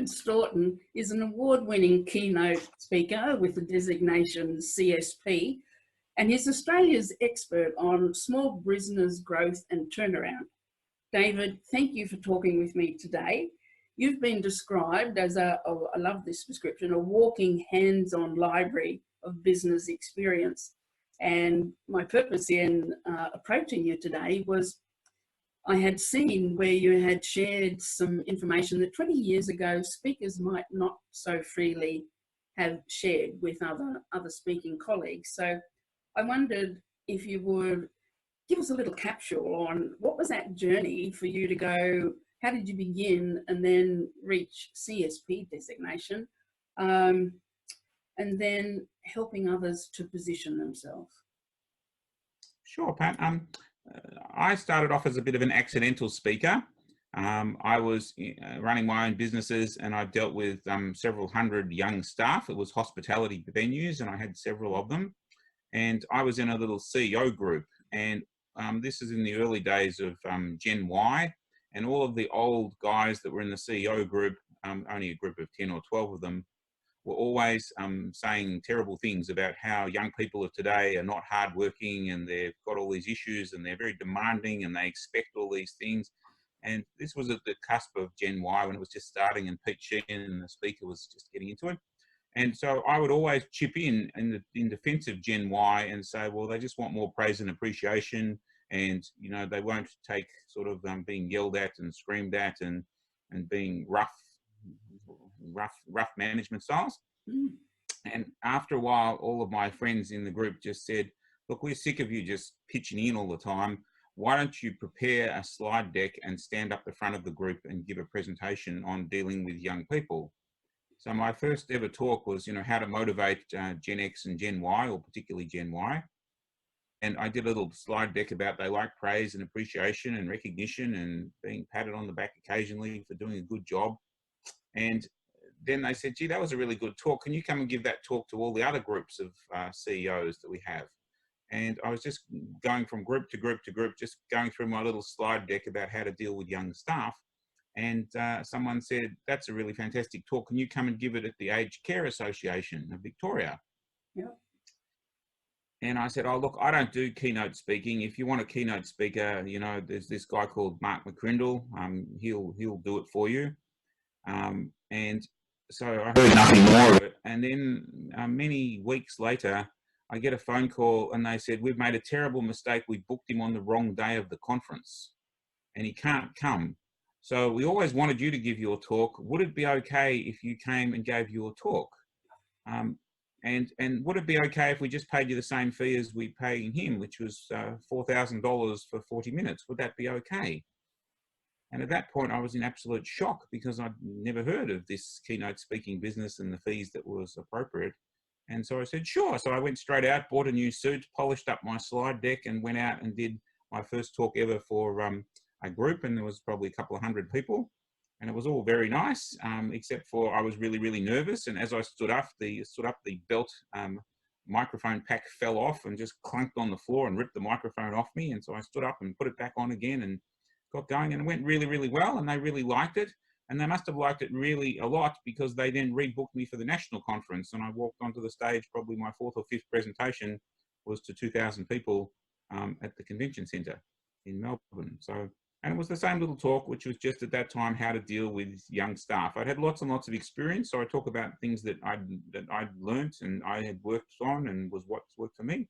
David Staughton is an award-winning keynote speaker with the designation CSP, and he's Australia's expert on small business growth and turnaround. David, thank you for talking with me today. You've been described as I love this description, a walking hands-on library of business experience. And my purpose in approaching you today was I had seen where you had shared some information that 20 years ago speakers might not so freely have shared with other speaking colleagues. So I wondered if you would give us a little capsule on what was that journey for you to go, how did you begin and then reach CSP designation, and then helping others to position themselves? Sure, Pat. I started off as a bit of an accidental speaker. I was running my own businesses and I dealt with several hundred young staff. It was hospitality venues and I had several of them. And I was in a little CEO group, and this is in the early days of Gen Y, and all of the old guys that were in the CEO group, only a group of 10 or 12 of them, were always saying terrible things about how young people of today are not hardworking and they've got all these issues and they're very demanding and they expect all these things. And this was at the cusp of Gen Y when it was just starting, and Pete Sheehan, the speaker, was just getting into it. And so I would always chip in defense of Gen Y and say, well, they just want more praise and appreciation, and you know, they won't take sort of being yelled at and screamed at and being rough management styles. And after a while, all of my friends in the group just said, look, we're sick of you just pitching in all the time. Why don't you prepare a slide deck and stand up the front of the group and give a presentation on dealing with young people? So my first ever talk was, you know, how to motivate Gen X and Gen Y, or particularly Gen Y. And I did a little slide deck about they like praise and appreciation and recognition and being patted on the back occasionally for doing a good job. And then they said, gee, that was a really good talk. Can you come and give that talk to all the other groups of CEOs that we have? And I was just going from group to group to group, just going through my little slide deck about how to deal with young staff. And someone said, that's a really fantastic talk. Can you come and give it at the Aged Care Association of Victoria? Yep. And I said, oh, look, I don't do keynote speaking. If you want a keynote speaker, you know, there's this guy called Mark McCrindle. He'll do it for you. And so I heard nothing more of it. And then many weeks later, I get a phone call and they said, we've made a terrible mistake. We booked him on the wrong day of the conference and he can't come. So we always wanted you to give your talk. Would it be okay if you came and gave your talk? And would it be okay if we just paid you the same fee as we paying him, which was $4,000 for 40 minutes? Would that be okay? And at that point, I was in absolute shock because I'd never heard of this keynote speaking business and the fees that was appropriate. And so I said, sure. So I went straight out, bought a new suit, polished up my slide deck and went out and did my first talk ever for a group. And there was probably a couple of hundred people. And it was all very nice, except for I was really, really nervous. And as I stood up, the belt microphone pack fell off and just clunked on the floor and ripped the microphone off me. And so I stood up and put it back on again and got going, and it went really, really well, and they really liked it. And they must have liked it really a lot because they then rebooked me for the national conference. And I walked onto the stage, probably my fourth or fifth presentation was to 2,000 people at the convention centre in Melbourne. So, and it was the same little talk, which was just at that time how to deal with young staff. I'd had lots and lots of experience, so I talk about things that I'd learnt and I had worked on and was what's worked for me.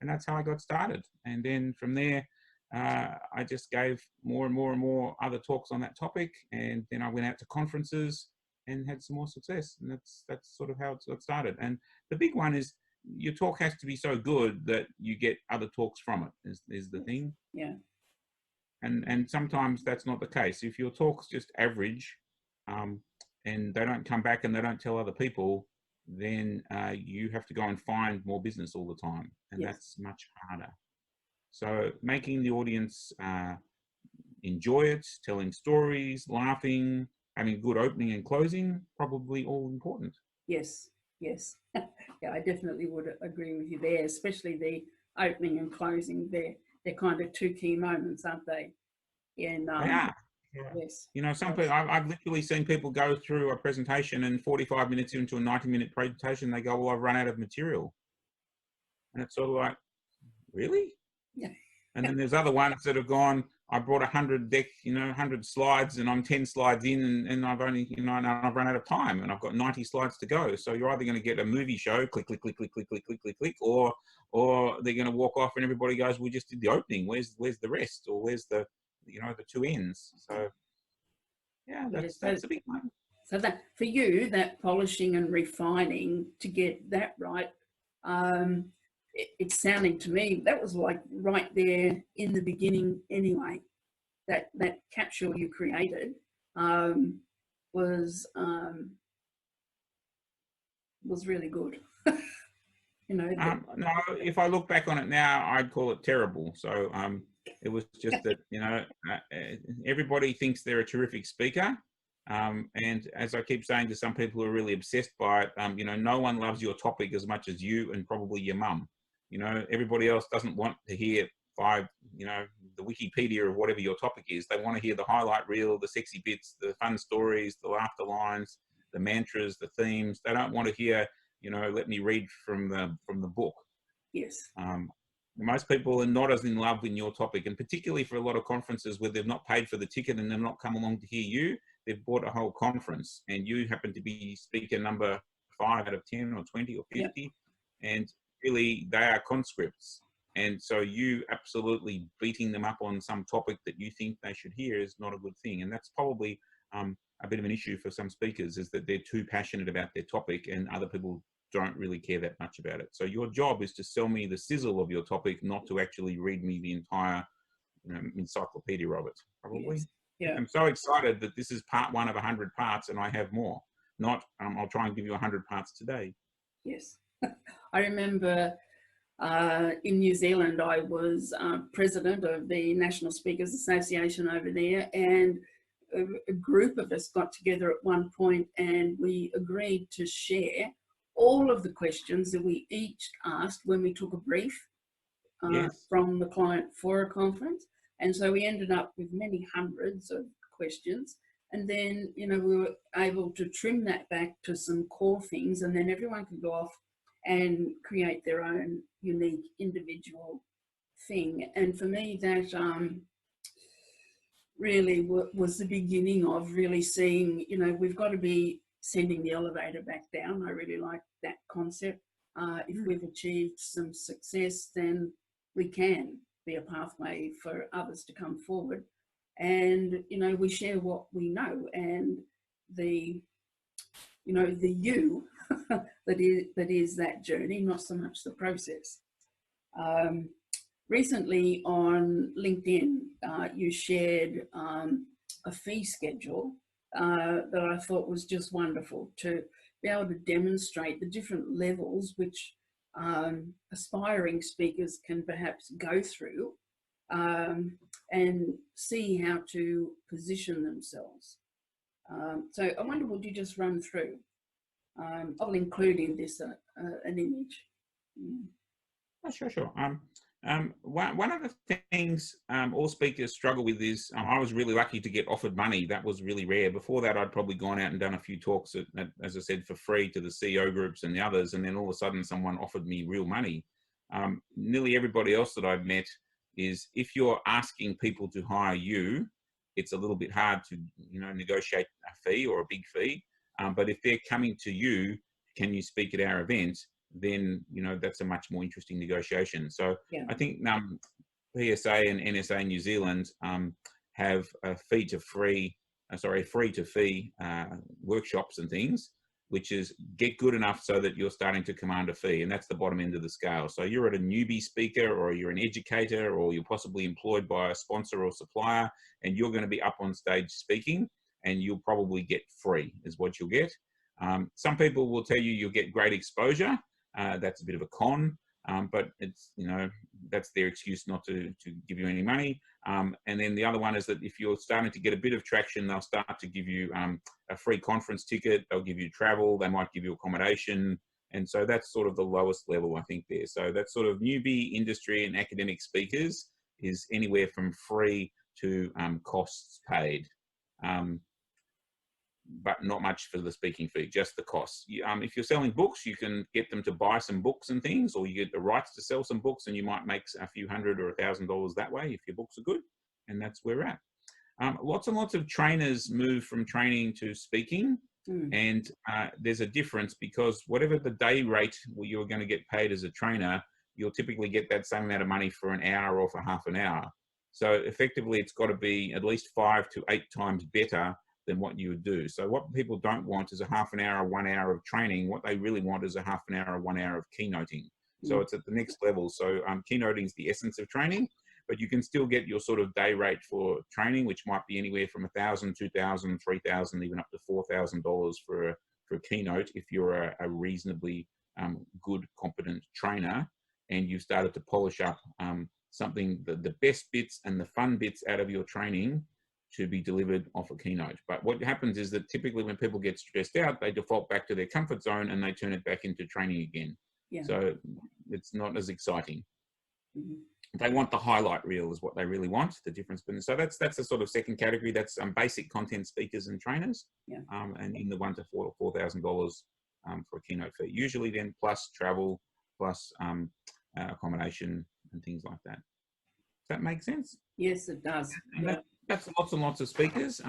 And that's how I got started. And then from there, I just gave more and more and more other talks on that topic, and then I went out to conferences and had some more success, and that's sort of how it got started. And the big one is your talk has to be so good that you get other talks from it, is the thing. Yeah. And sometimes that's not the case. If your talk's just average, and they don't come back and they don't tell other people, then you have to go and find more business all the time, and yes. That's much harder. So making the audience enjoy it, telling stories, laughing, having good opening and closing, probably all important. Yes, yes. Yeah, I definitely would agree with you there, especially the opening and closing. They're kind of two key moments, aren't they? They are. Yes. You know, some people, I've literally seen people go through a presentation and 45 minutes into a 90-minute presentation, they go, well, I've run out of material. And it's sort of like, really? Yeah. And then there's other ones that have gone, I brought 100 deck, 100 slides and I'm 10 slides in and I've only, and I've run out of time and I've got 90 slides to go. So you're either going to get a movie show, click, click, click, click, click, click, click, click, click, or they're going to walk off and everybody goes, we just did the opening. Where's the rest? Or where's the, the two ends? So yeah, that's a big one. So that for you, that polishing and refining to get that right, it's sounding to me that was like right there in the beginning anyway. That capsule you created was really good. No, if I look back on it now, I'd call it terrible. So it was just that everybody thinks they're a terrific speaker. And as I keep saying to some people who are really obsessed by it, no one loves your topic as much as you and probably your mum. Everybody else doesn't want to hear the Wikipedia of whatever your topic is. They want to hear the highlight reel, the sexy bits, the fun stories, the laughter lines, the mantras, the themes. They don't want to hear, let me read from the book. Yes. Most people are not as in love with your topic, and particularly for a lot of conferences where they've not paid for the ticket and they've not come along to hear you, they've bought a whole conference and you happen to be speaker number 5 out of 10 or 20 or 50. Yep. And really they are conscripts. And so you absolutely beating them up on some topic that you think they should hear is not a good thing. And that's probably a bit of an issue for some speakers, is that they're too passionate about their topic and other people don't really care that much about it. So your job is to sell me the sizzle of your topic, not to actually read me the entire encyclopedia of it, probably. Yes. Yeah. I'm so excited that this is part 1 of 100 parts and I have more. Not, I'll try and give you 100 parts today. Yes. I remember in New Zealand, I was president of the National Speakers Association over there, and a group of us got together at one point and we agreed to share all of the questions that we each asked when we took a brief yes. from the client for a conference. And so we ended up with many hundreds of questions. And then, we were able to trim that back to some core things, and then everyone could go off and create their own unique individual thing. And for me, that really was the beginning of really seeing, we've got to be sending the elevator back down. I really like that concept. If we've achieved some success, then we can be a pathway for others to come forward. And, we share what we know, and the you that is that journey, not so much the process. Recently on LinkedIn, you shared a fee schedule that I thought was just wonderful, to be able to demonstrate the different levels which aspiring speakers can perhaps go through and see how to position themselves. So I wonder, would you just run through? I'll include in this an image. Oh, sure. One of the things all speakers struggle with is, I was really lucky to get offered money. That was really rare. Before that, I'd probably gone out and done a few talks, as I said, for free to the CEO groups and the others. And then all of a sudden someone offered me real money. Nearly everybody else that I've met is, if you're asking people to hire you, it's a little bit hard to, negotiate a fee or a big fee. But if they're coming to you, can you speak at our event? Then, that's a much more interesting negotiation. So yeah. I think PSA and NSA New Zealand have a free to fee workshops and things, which is get good enough so that you're starting to command a fee. And that's the bottom end of the scale. So you're at a newbie speaker, or you're an educator, or you're possibly employed by a sponsor or supplier, and you're going to be up on stage speaking, and you'll probably get free is what you'll get. Some people will tell you you'll get great exposure. That's a bit of a con, but it's, that's their excuse not to give you any money. And then the other one is that if you're starting to get a bit of traction, they'll start to give you a free conference ticket. They'll give you travel. They might give you accommodation. And so that's sort of the lowest level, I think, there. So that's sort of newbie industry and academic speakers is anywhere from free to costs paid. but not much for the speaking fee, just the costs. If you're selling books, you can get them to buy some books and things, or you get the rights to sell some books, and you might make a few $100 or $1,000 that way if your books are good, and that's where we're at. Lots and lots of trainers move from training to speaking, and there's a difference, because whatever the day rate you're going to get paid as a trainer, you'll typically get that same amount of money for an hour or for half an hour. So effectively, it's got to be at least 5 to 8 times better than what you would do. So what people don't want is a half an hour, 1 hour of training. What they really want is a half an hour, 1 hour of keynoting. So it's at the next level. So keynoting is the essence of training, but you can still get your sort of day rate for training, which might be anywhere from $1,000, $2,000, $3,000, even up to $4,000 for a keynote if you're a reasonably good, competent trainer, and you've started to polish up something, the best bits and the fun bits out of your training to be delivered off a keynote. But what happens is that typically when people get stressed out, they default back to their comfort zone and they turn it back into training again. Yeah. So it's not as exciting. They want the highlight reel is what they really want, the difference. So that's the sort of second category. That's basic content speakers and trainers, and in the $1,000 to $4,000 for a keynote fee. Usually then plus travel, plus accommodation and things like that. Does that make sense? Yes, it does. That's lots and lots of speakers.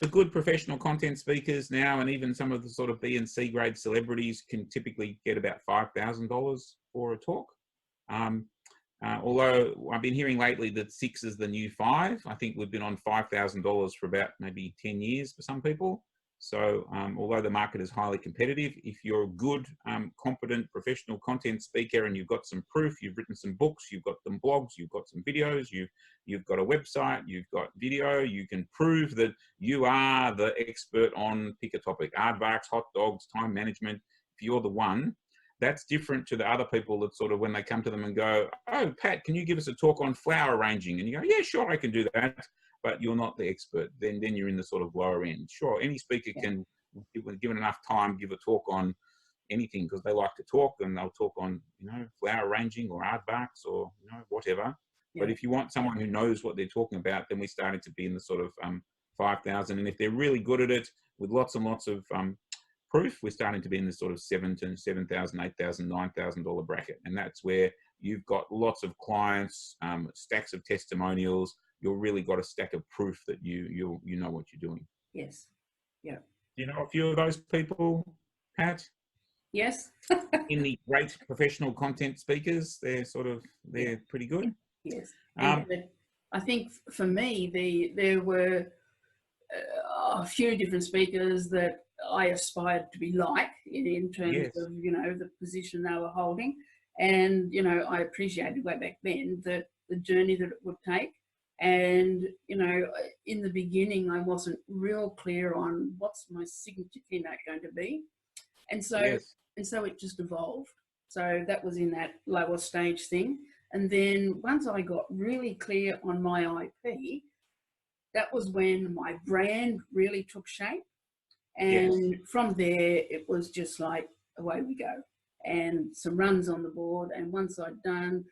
The good professional content speakers now, and even some of the sort of B and C grade celebrities, can typically get about $5,000 for a talk. Although I've been hearing lately that 6 is the new 5. I think we've been on $5,000 for about maybe 10 years for some people. So although the market is highly competitive, if you're a good, competent professional content speaker and you've got some proof, you've written some books, you've got some blogs, you've got some videos, you've got a website, you've got video, you can prove that you are the expert on, pick a topic, aardvarks, hot dogs, time management. If you're the one, that's different to the other people that sort of, when they come to them and go, oh, Pat, can you give us a talk on flower arranging? And you go, yeah, sure, I can do that. But you're not the expert. Then you're in the sort of lower end. Sure, any speaker can, given enough time, give a talk on anything, because they like to talk, and they'll talk on, flower arranging or aardvarks or, whatever. Yeah. But if you want someone who knows what they're talking about, then we're starting to be in the sort of 5,000. And if they're really good at it with lots and lots of proof, we're starting to be in the sort of $7,000 to $8,000, $9,000 bracket. And that's where you've got lots of clients, stacks of testimonials. You've really got a stack of proof that you know what you're doing. Yes. Yeah. Do you know a few of those people, Pat? Yes. In the great professional content speakers, they're pretty good. Yes. I think for me, there were a few different speakers that I aspired to be like in terms of, the position they were holding. And, I appreciated way back then the journey that it would take. And, in the beginning, I wasn't real clear on what's my signature keynote going to be. And so, it just evolved. So that was in that lower stage thing. And then once I got really clear on my IP, that was when my brand really took shape. And from there, it was just like, away we go. And some runs on the board. And once I'd done,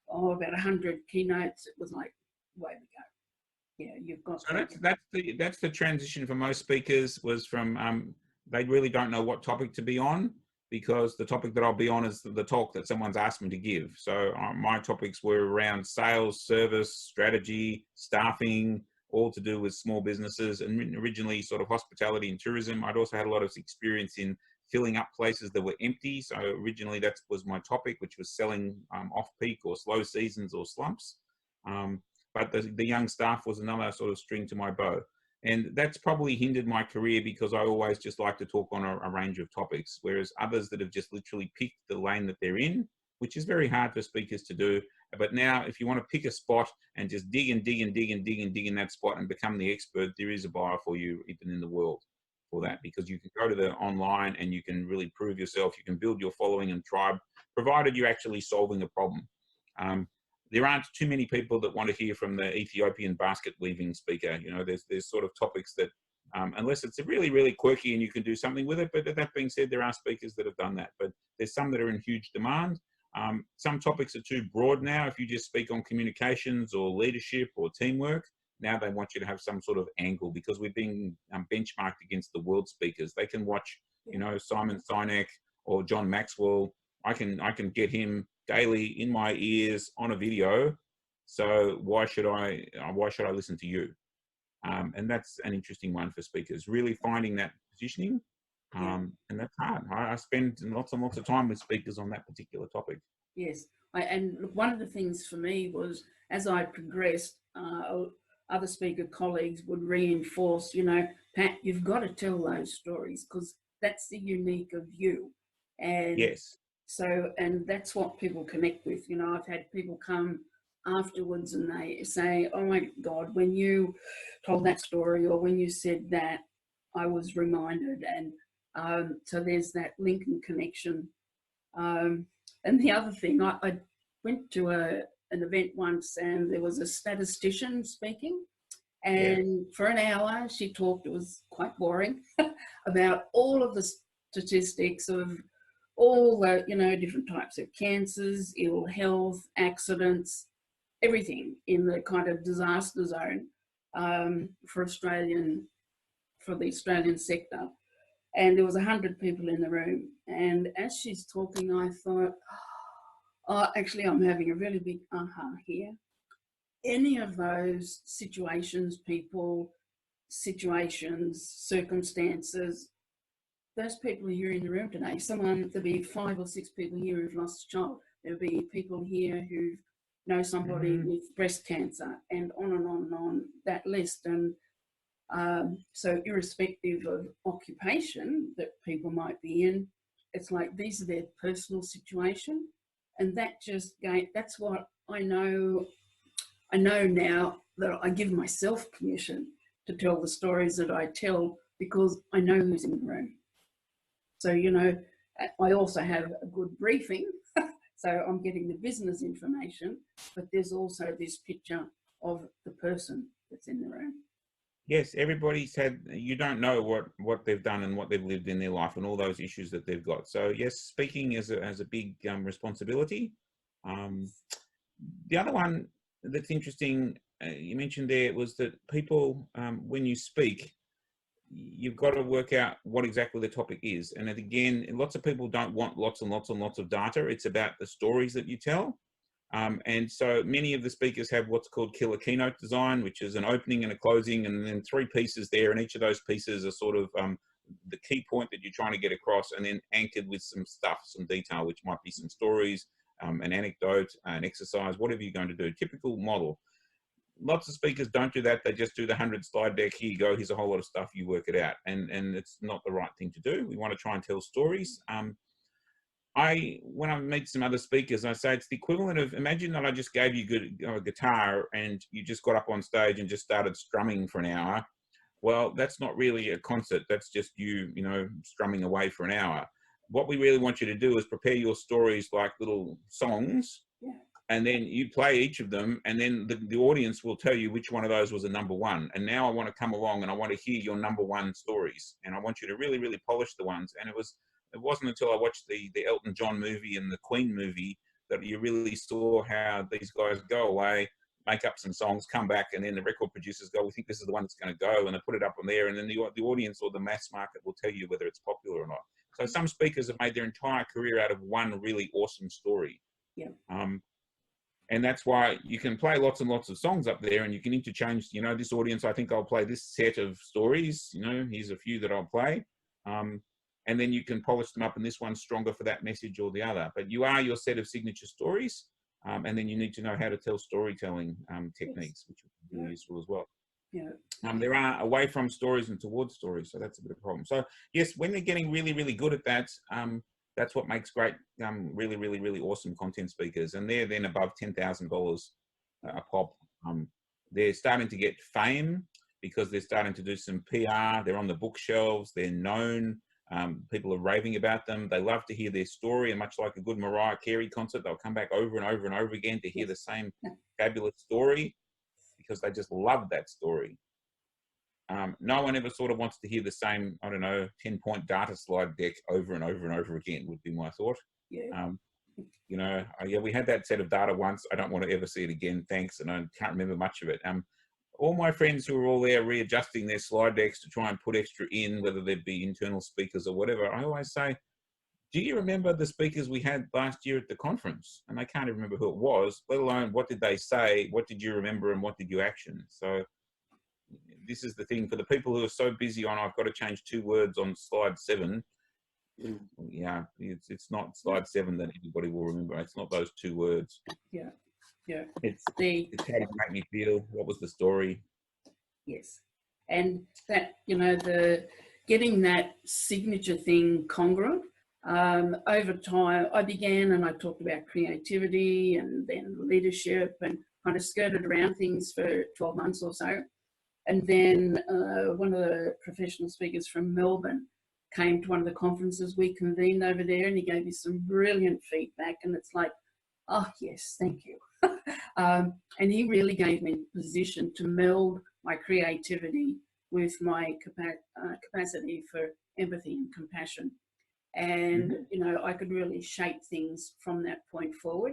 about 100 keynotes, it was like, way we go. Yeah, you've got. So that's the transition for most speakers, was from they really don't know what topic to be on, because the topic that I'll be on is the talk that someone's asked me to give. So my topics were around sales, service, strategy, staffing, all to do with small businesses, and originally sort of hospitality and tourism. I'd also had a lot of experience in filling up places that were empty. So originally that was my topic, which was selling off-peak or slow seasons or slumps. But the young staff was another sort of string to my bow. And that's probably hindered my career, because I always just like to talk on a range of topics, whereas others that have just literally picked the lane that they're in, which is very hard for speakers to do. But now if you want to pick a spot and just dig and dig and dig and dig and dig in that spot and become the expert, there is a buyer for you even in the world for that, because you can go to the online and you can really prove yourself. You can build your following and tribe, provided you're actually solving a problem. There aren't too many people that want to hear from the Ethiopian basket weaving speaker. There's sort of topics that, unless it's really, really quirky and you can do something with it. But that being said, there are speakers that have done that. But there's some that are in huge demand. Some topics are too broad now. If you just speak on communications or leadership or teamwork, now they want you to have some sort of angle, because we're being benchmarked against the world speakers. They can watch, you know, Simon Sinek or John Maxwell. I can get him daily in my ears on a video. So why should I listen to you? And that's an interesting one for speakers, really finding that positioning. And that's hard. I spend lots and lots of time with speakers on that particular topic. Yes. And look, one of the things for me was, as I progressed, other speaker colleagues would reinforce, you know, Pat, you've got to tell those stories because that's the unique of you. And yes. So, and that's what people connect with. You know, I've had people come afterwards and they say, oh my God, when you told that story or when you said that, I was reminded. And so there's that link and connection. And the other thing, I went to an event once and there was a statistician speaking. And for an hour, she talked, it was quite boring, about all of the statistics of all the, you know, different types of cancers, ill health, accidents, everything in the kind of disaster zone for the Australian sector. And there was 100 people in the room. And as she's talking, I thought, oh, actually, I'm having a really big aha here. Any of those situations, people, situations, circumstances, those people are here in the room today. There'll be 5 or 6 people here who've lost a child. There'll be people here who know somebody with breast cancer, and on and on and on that list. And so irrespective of occupation that people might be in, it's like these are their personal situation. And that's what I know. I know now that I give myself permission to tell the stories that I tell because I know who's in the room. So, you know, I also have a good briefing, so I'm getting the business information, but there's also this picture of the person that's in the room. Yes, everybody's you don't know what they've done and what they've lived in their life and all those issues that they've got. So yes, speaking is a big responsibility. The other one that's interesting, you mentioned there, was that people, when you speak, you've got to work out what exactly the topic is. And again, lots of people don't want lots and lots and lots of data. It's about the stories that you tell. And so many of the speakers have what's called killer keynote design, which is an opening and a closing, and then 3 pieces there. And each of those pieces are sort of the key point that you're trying to get across, and then anchored with some stuff, some detail, which might be some stories, an anecdote, an exercise, whatever you're going to do. Typical model. Lots of speakers don't do that. They just do the 100 slide deck. Here you go. Here's a whole lot of stuff. You work it out. And it's not the right thing to do. We want to try and tell stories. When I meet some other speakers, I say it's the equivalent of, imagine that I just gave you a guitar and you just got up on stage and just started strumming for an hour. Well, that's not really a concert. That's just you know, strumming away for an hour. What we really want you to do is prepare your stories like little songs. Yeah. And then you play each of them, and then the audience will tell you which one of those was a number one. And now I want to come along and I want to hear your number one stories. And I want you to really, really polish the ones. And it wasn't until I watched the Elton John movie and the Queen movie that you really saw how these guys go away, make up some songs, come back, and then the record producers go, we think this is the one that's going to go, and they put it up on there, and then the audience or the mass market will tell you whether it's popular or not. So some speakers have made their entire career out of one really awesome story. Yeah. And that's why you can play lots and lots of songs up there, and you can interchange, you know, this audience, I think I'll play this set of stories, you know, here's a few that I'll play. And then you can polish them up, and this one's stronger for that message or the other. But you are your set of signature stories, and then you need to know how to tell storytelling techniques, which would be really useful as well. Yeah. There are away from stories and towards stories, so that's a bit of a problem. So yes, when they're getting really, really good at that, that's what makes great, really, really, really awesome content speakers. And they're then above $10,000 a pop. They're starting to get fame because they're starting to do some PR. They're on the bookshelves. They're known. People are raving about them. They love to hear their story. And much like a good Mariah Carey concert, they'll come back over and over and over again to hear the same fabulous story because they just love that story. No one ever sort of wants to hear the same, I don't know, 10-point data slide deck over and over and over again would be my thought. Yeah. You know, yeah, we had that set of data once. I don't want to ever see it again. Thanks. And I can't remember much of it. all my friends who are all there readjusting their slide decks to try and put extra in, whether they be internal speakers or whatever, I always say, do you remember the speakers we had last year at the conference? And they can't even remember who it was, let alone what did they say, what did you remember, and what did you action? So this is the thing for the people who are so busy on, I've got to change 2 words on slide 7. Yeah, it's not slide 7 that everybody will remember. It's not those 2 words. Yeah, yeah. It's how did it make me feel? What was the story? Yes, and that, you know, the getting that signature thing congruent. Over time, I began and I talked about creativity and then leadership and kind of skirted around things for 12 months or so. And then one of the professional speakers from Melbourne came to one of the conferences we convened over there, and he gave me some brilliant feedback. And it's like, oh, yes, thank you. And he really gave me a position to meld my creativity with my capacity for empathy and compassion. And, you know, I could really shape things from that point forward.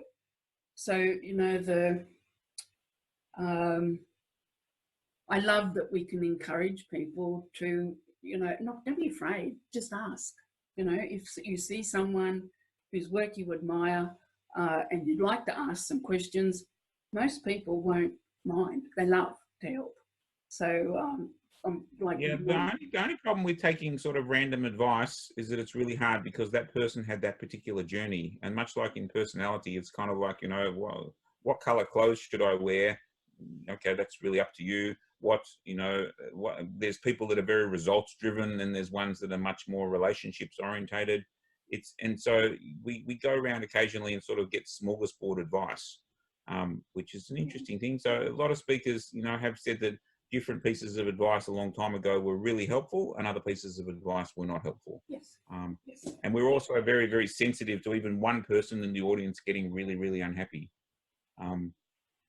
So, you know, I love that we can encourage people to, you know, don't be afraid, just ask. You know, if you see someone whose work you admire and you'd like to ask some questions, most people won't mind. They love to help. So, like, yeah, the only problem with taking sort of random advice is that it's really hard because that person had that particular journey. And much like in personality, it's kind of like, you know, well, what color clothes should I wear? Okay, that's really up to you. There's people that are very results driven, and there's ones that are much more relationships orientated. And so we go around occasionally and sort of get smorgasbord advice, which is an interesting thing. So a lot of speakers, you know, have said that different pieces of advice a long time ago were really helpful, and other pieces of advice were not helpful. Yes. Yes. And we're also very, very sensitive to even one person in the audience getting really, really unhappy.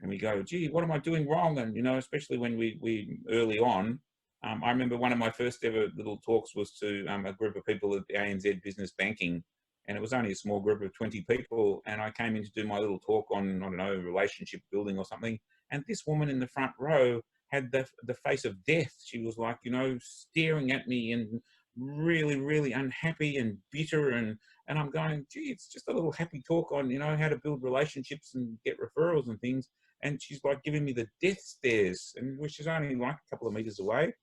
And we go, gee, what am I doing wrong? And, you know, especially when we early on, I remember one of my first ever little talks was to a group of people at the ANZ Business Banking, and it was only a small group of 20 people. And I came in to do my little talk on, I don't know, relationship building or something. And this woman in the front row had the face of death. She was like, you know, staring at me and really, really unhappy and bitter. And I'm going, gee, it's just a little happy talk on, you know, how to build relationships and get referrals and things. And she's like giving me the death stares, and which is only like a couple of meters away.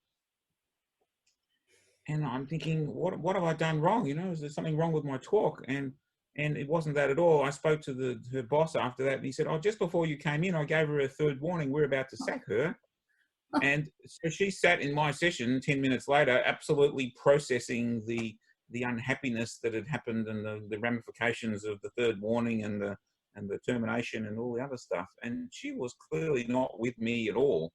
And I'm thinking, what have I done wrong? You know, is there something wrong with my talk? And it wasn't that at all. I spoke to her boss after that, and he said, oh, just before you came in, I gave her a 3rd warning. We're about to sack her. And so she sat in my session 10 minutes later, absolutely processing the unhappiness that had happened and the ramifications of the 3rd warning and the termination and all the other stuff. And she was clearly not with me at all.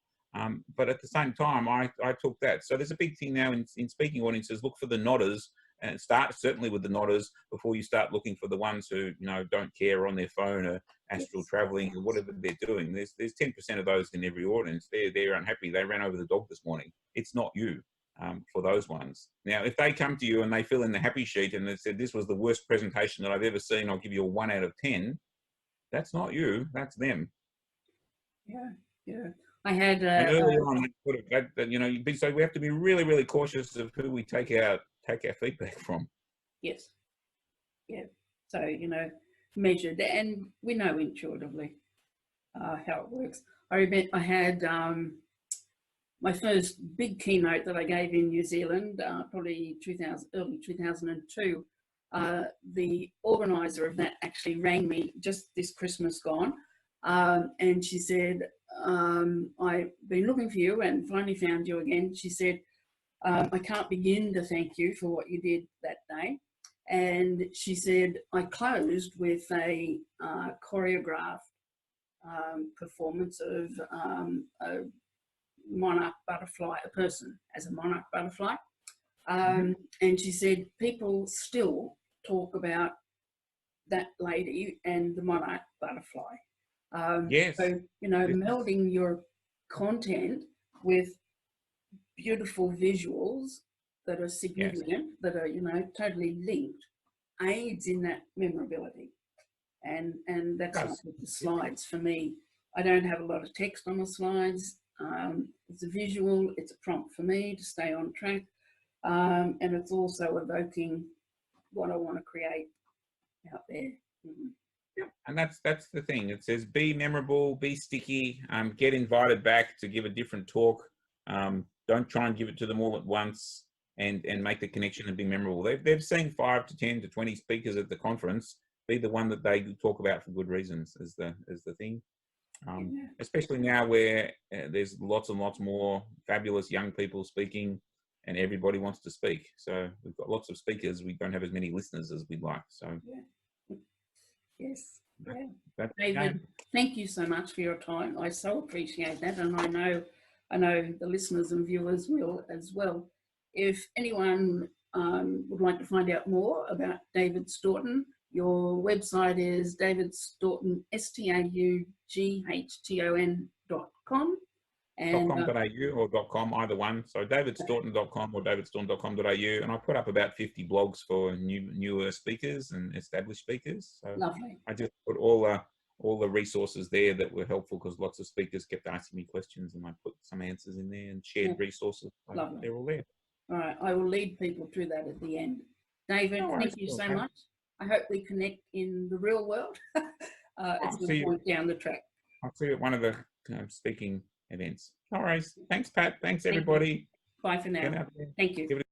But at the same time, I took that. So there's a big thing now in speaking audiences, look for the nodders, and start certainly with the nodders before you start looking for the ones who, you know, don't care, on their phone or astral traveling or whatever they're doing. There's 10% of those in every audience. They're unhappy. They ran over the dog this morning. It's not you. For those ones. Now, if they come to you and they fill in the happy sheet and they said, this was the worst presentation that I've ever seen, I'll give you a 1 out of 10. That's not you, that's them. Yeah. I had and early on, you know, so we have to be really, really cautious of who we take our feedback from. Yes. Yeah. So, you know, measured, and we know intuitively how it works. I had my first big keynote that I gave in New Zealand, probably early 2002. The organizer of that actually rang me just this Christmas gone, and she said, I've been looking for you and finally found you again. She said, I can't begin to thank you for what you did that day. And she said, I closed with a choreographed performance of a monarch butterfly, a person as a monarch butterfly. And she said, people still talk about that lady and the monarch butterfly. Yes. So, you know, melding your content with beautiful visuals that are significant, that are, you know, totally linked, aids in that memorability. And that's like with the slides for me. I don't have a lot of text on the slides. It's a visual, it's a prompt for me to stay on track, and it's also evoking what I want to create out there. Yeah, and that's the thing. It says be memorable, be sticky, get invited back to give a different talk. Don't try and give it to them all at once, and make the connection and be memorable. They've seen 5 to 10 to 20 speakers at the conference. Be the one that they talk about for good reasons is the thing. Especially now where there's lots and lots more fabulous young people speaking, and everybody wants to speak. So we've got lots of speakers. We don't have as many listeners as we'd like. So Yes. that's David, thank you so much for your time. I so appreciate that, and I know the listeners and viewers will as well. If anyone would like to find out more about David Staughton, your website is davidstaughton, STAUGHTON.com. And .com.au or .com, either one. So davidstaughton.com or davidstaughton.com.au, and I put up about 50 blogs for newer speakers and established speakers. So lovely. I just put all the resources there that were helpful, because lots of speakers kept asking me questions, and I put some answers in there and shared resources. So lovely. They're all there. All right, I will lead people through that at the end. David, thank you so much. I hope we connect in the real world. It's a point down the track. I'll see you at one of the speaking events. All right. Thanks, Pat. Thanks, everybody. Bye for now. Thank you.